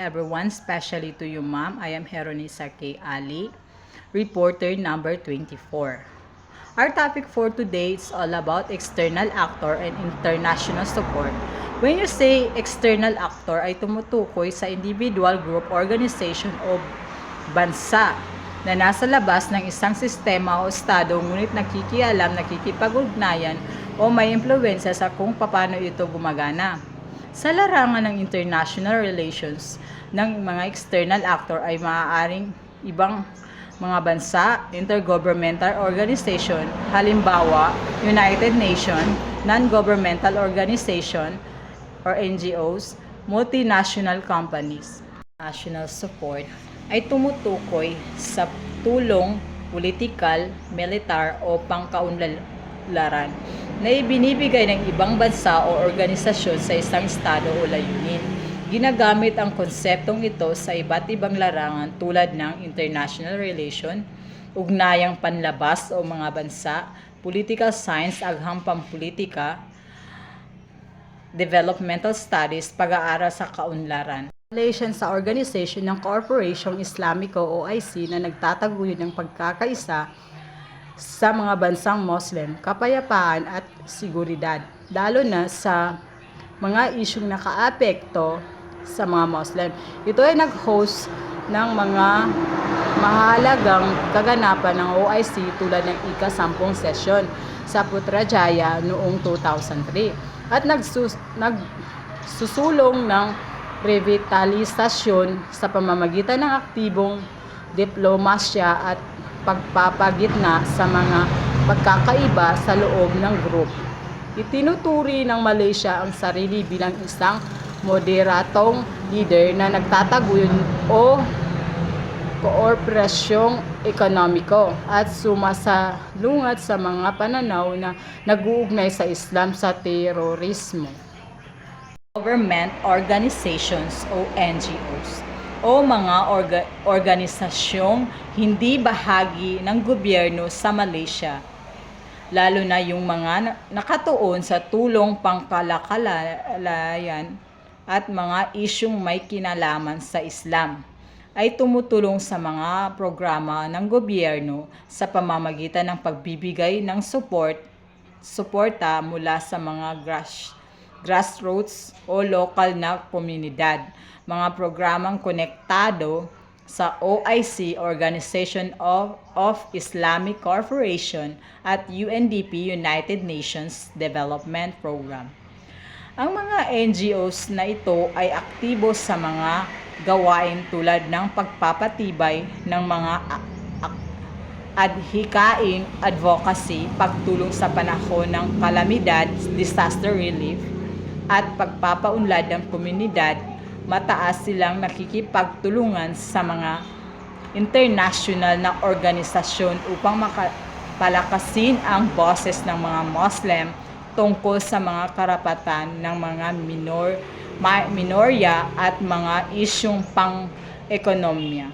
everyone, especially to you, ma'am. I am Heronisa K. Ali, reporter number 24. Our topic for today is all about external actor and international support. When you say external actor, ay tumutukoy sa individual, group, organization o bansa na nasa labas ng isang sistema o estado ngunit nakikialam, nakikipag-ugnayan o may impluwensya sa kung paano ito gumagana. Sa larangan ng international relations ng mga external actor ay maaaring ibang mga bansa, intergovernmental organization, halimbawa United Nations, non-governmental organization or NGOs, multinational companies. National support ay tumutukoy sa tulong politikal, militar o pangkaunlaran na ibinibigay ng ibang bansa o organisasyon sa isang estado o layunin. Ginagamit ang konseptong ito sa iba't ibang larangan tulad ng international relation, ugnayang panlabas o mga bansa, political science, agham pampolitika, developmental studies, pag-aaral sa kaunlaran. Relation sa Organization ng Cooperación Islamiko o OIC na nagtataguyod ng pagkakaisa sa mga bansang Muslim, kapayapaan at seguridad, lalo na sa mga isyung nakaapekto sa mga Muslim. Ito ay nag-host ng mga mahalagang kaganapan ng OIC tulad ng ika-10 sesyon sa Putrajaya noong 2003 at nagsusulong ng revitalisasyon sa pamamagitan ng aktibong diplomasya at pagpapagitna sa mga pagkakaiba sa loob ng group. Itinuturi ng Malaysia ang sarili bilang isang moderatong leader na nagtataguyod o kooperasyong ekonomiko at sumasalungat sa mga pananaw na nag-uugnay sa Islam sa terorismo. Government organizations o NGOs o mga organisasyong hindi bahagi ng gobyerno sa Malaysia, lalo na yung mga nakatuon sa tulong pangkalakalayan at mga isyung may kinalaman sa Islam, ay tumutulong sa mga programa ng gobyerno sa pamamagitan ng pagbibigay ng suporta mula sa mga grassroots o lokal na komunidad, mga programang konektado sa OIC, Organization of Islamic Cooperation, at UNDP, United Nations Development Program. Ang mga NGOs na ito ay aktibo sa mga gawain tulad ng pagpapatibay ng mga adhikaing advocacy, pagtulong sa panahon ng kalamidad, disaster relief, at pagpapaunlad ng komunidad. Mataas silang nakikipagtulungan sa mga international na organisasyon upang palakasin ang boses ng mga Muslim tungkol sa mga karapatan ng mga minorya at mga isyung pang-ekonomiya.